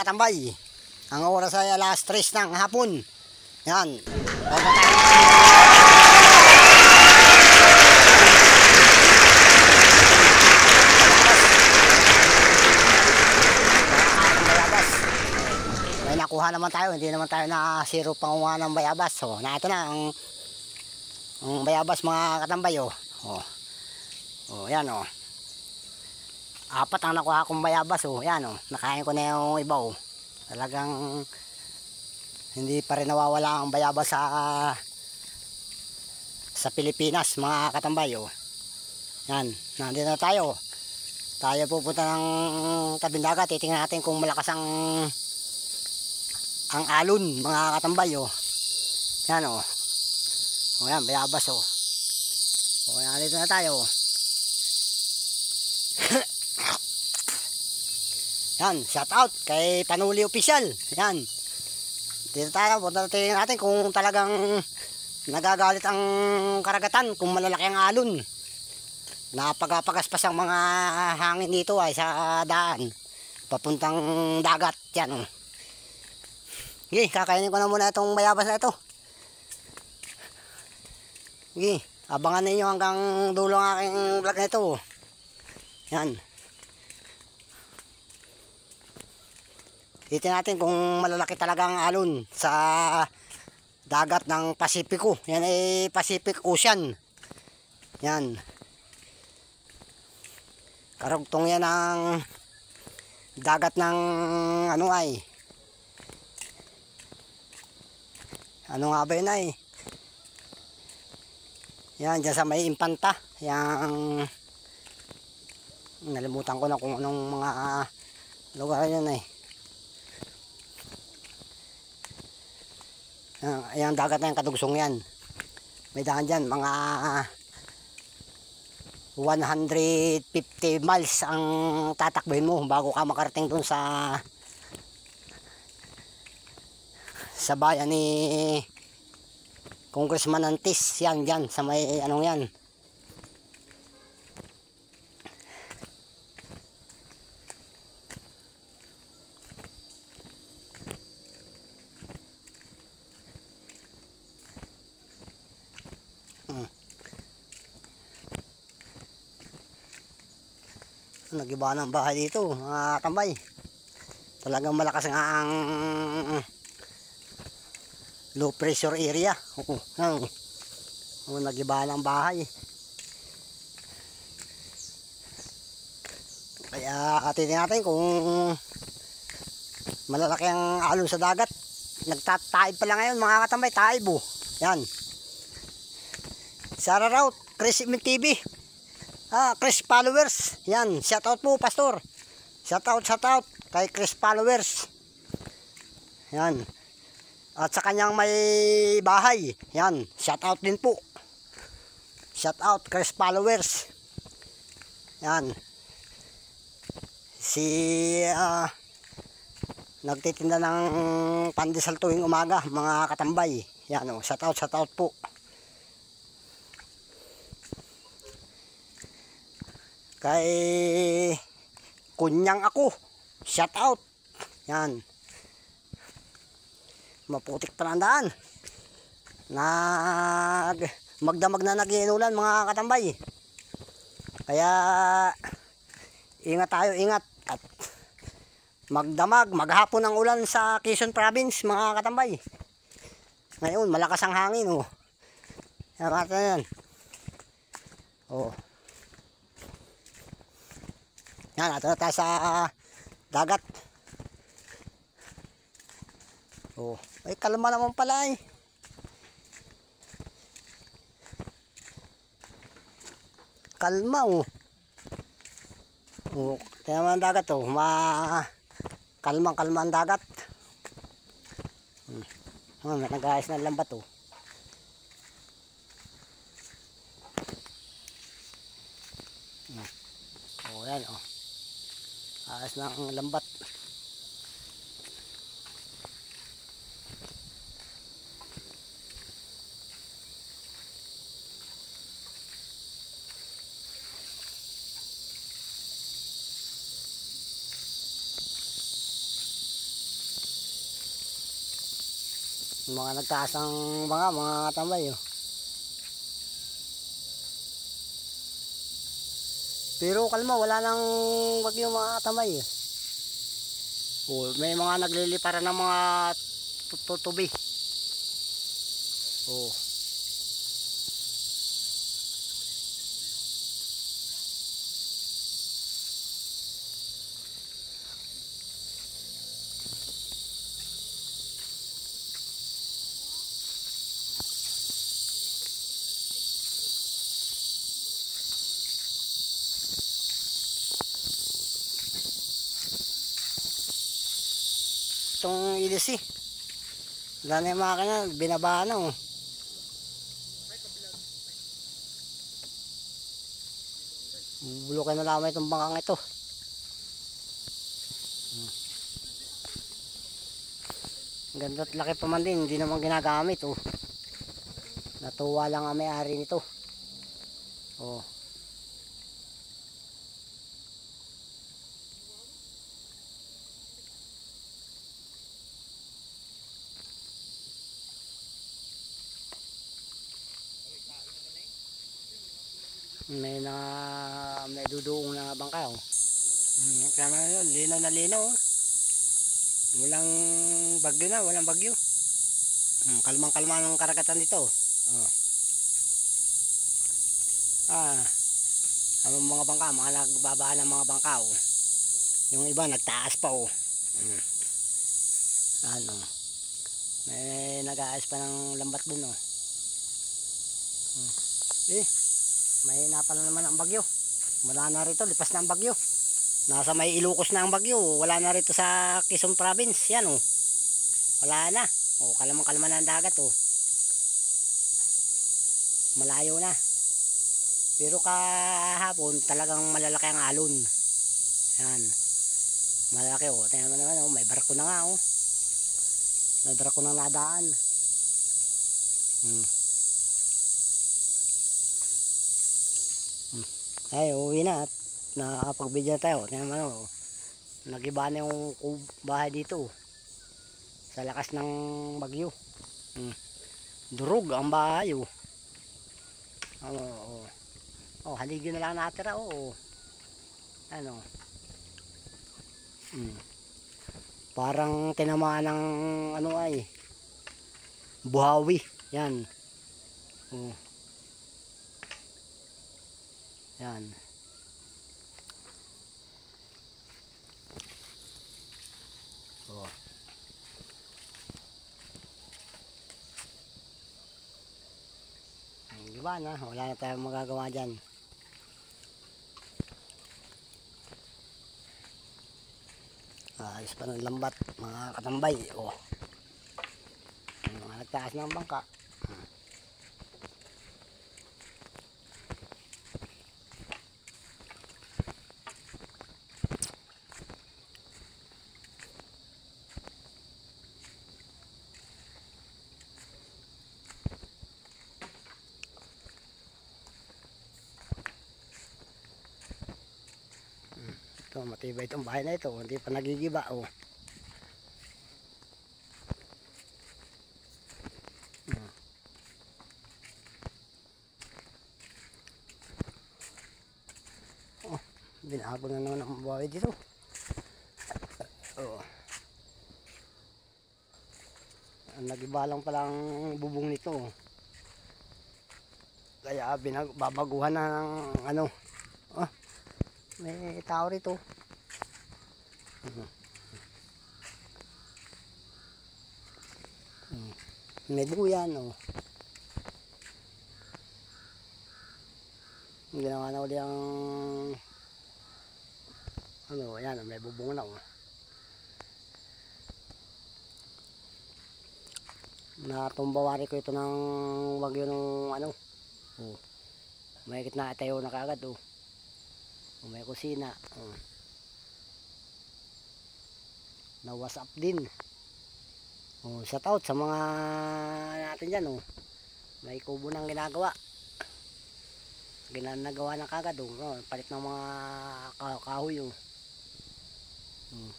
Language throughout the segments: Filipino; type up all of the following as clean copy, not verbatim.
Tambay. Ang oras ay alas 3 ng hapon. Yan. May nakuha naman tayo. Hindi naman tayo na zero pangunga ng bayabas. So, na ito na ang bayabas mga katambay. Oh. Yan oh. Apat ang nakuha kong bayabas. Oh. Yan oh. Nakain ko na yung iba oh. Talagang hindi pa rin nawawala ang bayabas sa Pilipinas mga katambay oh. Yan, nandito na tayo. Tayo pupunta ng tabing dagat. Titingnan natin kung malakas ang alon mga katambay oh. Yan oh. O yan, bayabas oh. O yan, nandito na tayo. Yan, shout out kay Panuli Official. Yan. Dito tayo, punta natin kung talagang nagagalit ang karagatan, kung malalaki ang alon. Napagapagaspas ang mga hangin dito ay sa daan. Papuntang dagat. Yan. Sige, kakainin ko na muna itong bayabas na ito. Sige, abangan ninyo hanggang dulo ng aking vlog na ito. Yan. Titingnan natin kung malalaki talaga ang alon sa dagat ng Pasipiko. Yan ay Pacific Ocean. Yan. Karugtong yan ang dagat ng ano ay. Ano nga ba yun ay? Yan, dyan sa may Impanta. Yang nalimutan ko na kung anong mga lugar yun ay. Ayan, dagat na yung kadugsong yan. May daan dyan, mga 150 miles ang tatakbuhin mo bago ka makarating dun sa bayan ni Congressman Antis. Yan, dyan, sa may anong yan. Nagiba ng bahay dito mga tambay. Talagang malakas nga ang low pressure area. Nagiba ng bahay. Kaya titingnan natin kung malalaki ang alon sa dagat. Nagtataib pala ngayon mga katambay. Taib oh. Yan. Shout out Chris TV. Chris followers. Yan, shout out po pastor. Shout out kay Chris followers. Yan. At sa kanyang may bahay. Yan, shout out din po. Shout out Chris followers. Yan. Si nagtitinda ng pandesal tuwing umaga mga katambay. Yan oh, shout out po. Kay kunyang ako, shout out. Yan. Maputik pa ng daan. Magdamag na nag-iinulan mga katambay. Kaya ingat tayo, ingat. At magdamag, maghapon ang ulan sa Quezon Province mga katambay. Ngayon malakas ang hangin oh. Yan. Oh. Yan, ato na tayo sa dagat. Oh, ay kalma naman pala eh. Kalma oh. Oh, kaya naman ang dagat oh, kalmang-kalma ang dagat. May nag-aayos ng lambat oh. Oh, yan oh. Ayos na ang lambat. Mga nagtaas ng mga tambay oh. Pero kalma, wala nang bagyo mga tambay eh. Oh, may mga nagliliparan ng mga tutubi. Oh. Itong ilis eh. Wala na yung makina, binabaan na oh. Bulukin na lamang itong bangkang ito. Ganda at laki pa man din, hindi naman ginagamit oh. Natuwa lang ang may-ari nito. Oh. May duduong na bangka oh. Kaya na yun, linaw na linaw oh. Walang bagyo na, walang bagyo. Kalmang kalma ng karagatan dito oh. Ang mga bangka, mga nagbabaan ng mga bangka oh. Yung iba nagtaas pa oh. Ano, may nag-aayos pa ng lambat dun oh. Mahina pala naman ang bagyo. Wala na rito, lipas na ang bagyo. Nasa may Ilocos na ang bagyo. Wala na rito sa Quezon Province. Yan oh. Wala na. Oh, kalamang-kalama na ang dagat oh. Malayo na. Pero kahapon talagang malalaki ang alon. Yan. Malalaki oh. Tingnan mo naman oh, may barko na nga oh. May barko na nadaan. Ay, uwi na at nakapag-video tayo. Tingnan mo oh. Nagiba na yung bahay dito. Sa lakas ng bagyo. Durog ang bahay oh. Haligi na lang natira oh. Ano? Parang tinamaan ng ano ay buhawi. Yan. Oh. Yan. Oh. Diba na? Wala na tayong magagawa dyan. Ayos pa ng lambat, mga katambay. Oh. Mga nagtaas ng bangka. Ito, matibay itong bahay na ito. Hindi pa nagigiba oh. Binago na naman ang bahay dito. Oh. Nagiba lang pala ang bubong nito. Kaya babaguhan na ng ano. Oh, may tao rito. May buyan oh. Ginawa na ulit ang ano, ayan, may bubong na oh. Natumbawari ko ito ng bagyo ng ano. Oh. May gitna tayo na kaagad. Oh. Oh, may kusina. Oh. Na-wash up din. Oh, shout out sa mga natin dyan. Oh. May kubo nang ginagawa. Ginagawa na kagad. Oh. Oh, palit ng mga kahoy. Oh. Hmm.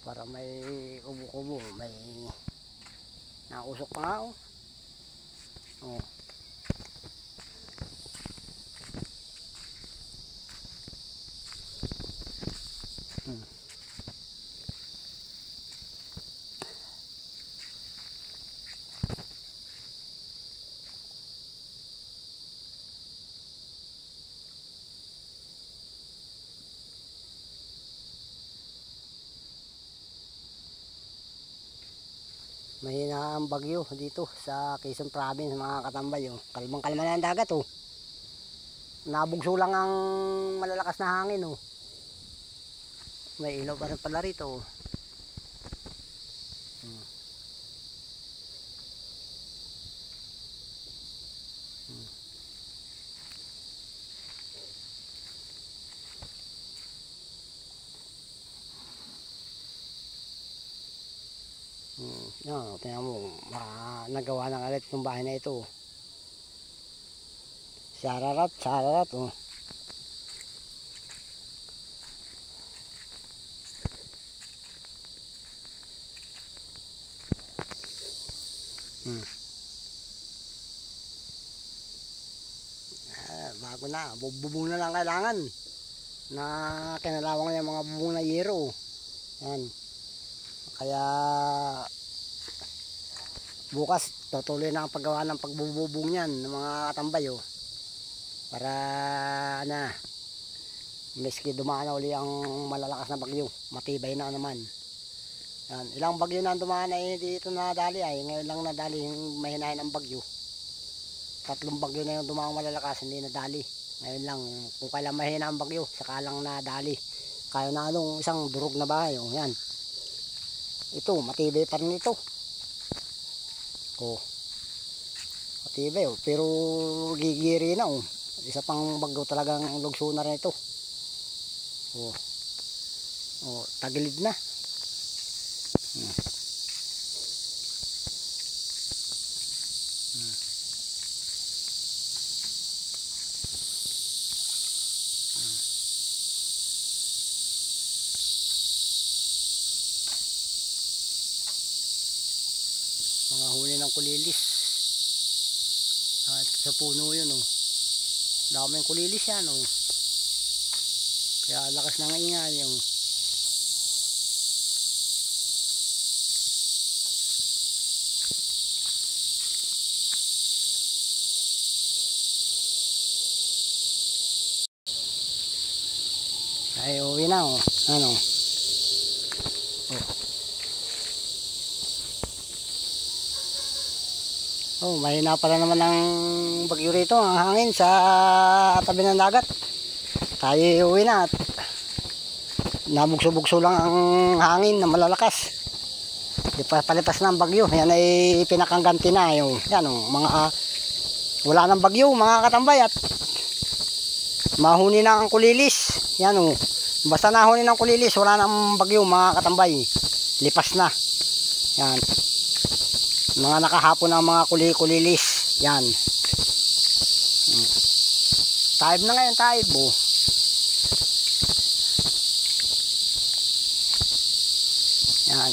Para may kubo-kubo. May nausok pa nga. Oh. Oh. Hmm. Mahina ang bagyo dito sa Quezon Province mga katambay. Oh. Kalmang-kalma na ang dagat. Oh. Nabugso lang ang malalakas na hangin. Oh. May ilaw pa rin pala rito. Oh. Hmm. Hmm. Yan, tingnan mo, nagawa ng alit ng bahay na ito. Sararat, sararat. Oh. Bago na, bubong na lang kailangan na kinalawang yung mga bubong na yero. Yan. Kaya bukas tutuloy na ang paggawa ng pagbububong yan ng mga katambay. Oh. Para na miski dumaan na uli ang malalakas na bagyo, matibay na naman. Yan. Ilang bagyo na dumaan ay dito nadali ay ngayon lang nadali yung mahinahin ang bagyo. 3 bagyo na yung dumaan malalakas, hindi nadali. Ngayon lang, kung kailan mahina ang bagyo, saka lang nadali. Kaya na anong isang durog na bahay. Oh, yan. Ito, matibay pa rin ito. Oh. Matibay. Oh. Pero gigiri na. Oh. Isa pang bagyo talagang lugso na rin ito. Oh. Oh, tagilid na. Hmm. Mga huli ng kulilis. At sa puno yun. Oh. Daming kulilis yan. Oh. Kaya lakas ng ingay. Oh. Ay, uwi na. Oh. Ano? Oh. Oh, mahina pala naman ang bagyo rito, ang hangin sa tabi ng dagat. Tayo uwi na at nabugso-bugso lang ang hangin na malalakas. Di pa palipas na ang bagyo. Yan ay pinakangganti na. Yung, yan, mga wala nang bagyo, mga katambay, at mahuni na ang kulilis. Yan, basta nahuni ng kulilis, wala nang bagyo, mga katambay. Lipas na. Yan. Mga nakahapon ng mga kulilis. Yan. Taib na ngayon, taib. Oh. Yan.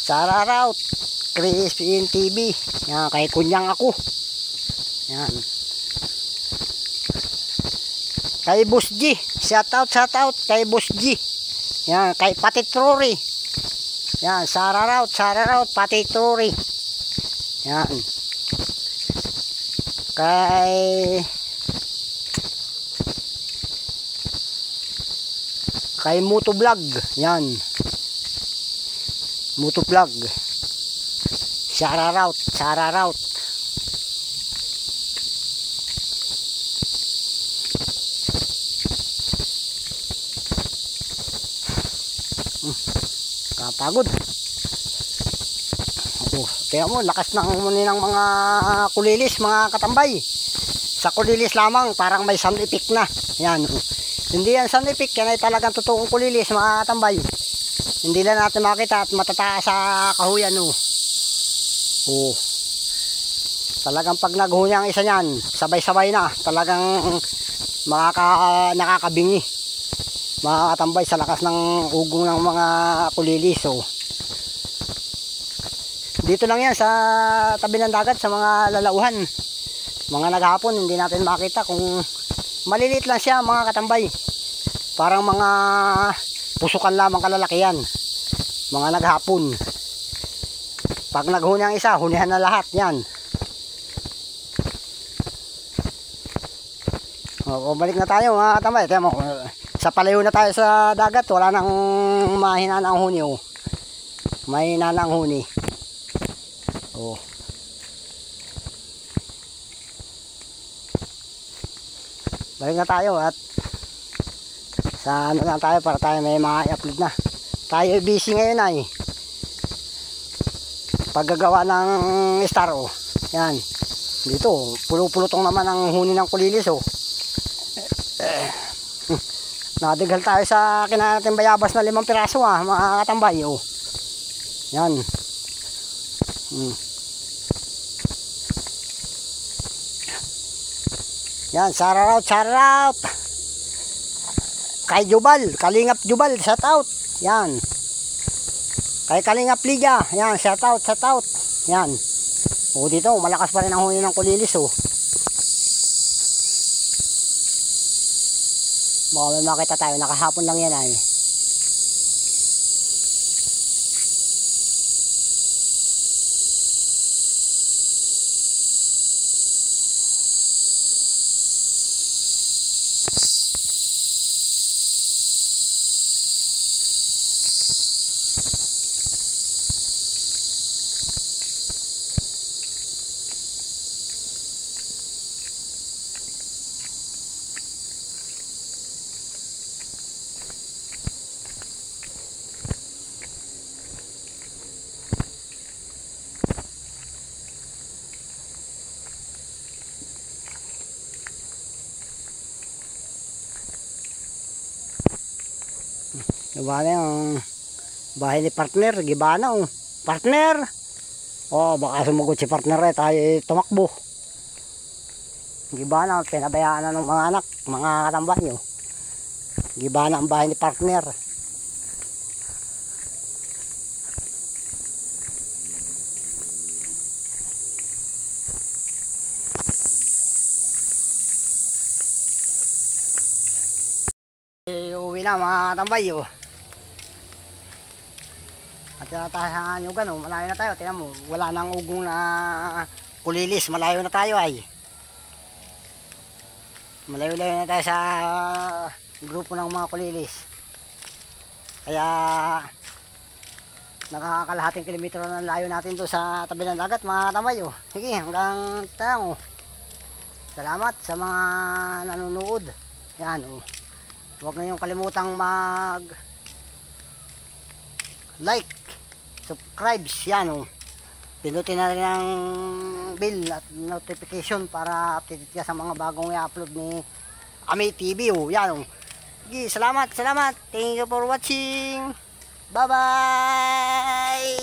Sararaut. Crispin TV. Yan, kay kunyang ako. Yan. Kay Boss G. Shout out kay Boss G. Yan, kay Patit Rory. Yan, sararaut, Patit Rory. Yan. Kay Moto Vlog. Yan. Moto Vlog. Shoutout, shoutout. Kapagod. Kaya mo, lakas ng muni ng mga kulilis, mga katambay. Sa kulilis lamang, parang may sound effect na. Yan. Hindi yan sound effect, yan ay talagang totoong kulilis, mga katambay. Hindi lang natin makita at matataas sa kahuyan. Talagang pag naghunya ang isa niyan, sabay-sabay na. Talagang nakakabingi. Mga katambay sa lakas ng ugong ng mga kulilis. Dito lang yan sa tabi ng dagat, sa mga lalauhan, mga naghapon. Hindi natin makita kung maliliit lang siya, mga katambay. Parang mga pusukan lamang kalalakihan, mga naghapon. Pag naghuni ang isa, hunihan na lahat yan. Balik na tayo, mga katambay. Tiyan mo, sa palayo na tayo sa dagat, wala nang mahina na ang huni. May hina na ang huni. Balik na tayo at sa ano lang tayo para tayo may ma-upload na. Tayo busy ngayon ay paggagawa ng star. Yan. Dito, pulo-pulutong naman ang huni ng kulilis. Nadigal tayo sa kinain natin bayabas na 5 piraso, mga katambay. Yan. Yan, shoutout. Kay Jubal, Kalingap Jubal, shoutout. Yan. Kay Kalingap Liga, yan, shoutout. Yan. Dito, malakas pa rin ang huni ng kulilis. Baka may makita tayo, nakahapon lang yan ay. Gibana yung bahay ni partner, gibana partner. Baka sumagot si partner tayo tumakbo. Gibana, pinabayaan na ng mga anak, mga katambay. Gibana ang bahay ni partner. Uwi na, mga katambay. At tayo sa Anyugan, malayo na tayo. Tingnan mo, wala nang ugong na kulilis. Malayo na tayo ay. Malayo-layo na tayo sa grupo ng mga kulilis. Kaya nakakalahating kilometro na layo natin doon sa tabi ng dagat, mga katambay. Sige, hanggang tayo. Salamat sa mga nanonood. Yan. Huwag na yung kalimutang mag like, subscribe, yan. Pinutin na rin ang bell at notification para updated ka sa mga bagong i-upload ni Ami TV. Yan. Sige, salamat. Thank you for watching. Bye bye.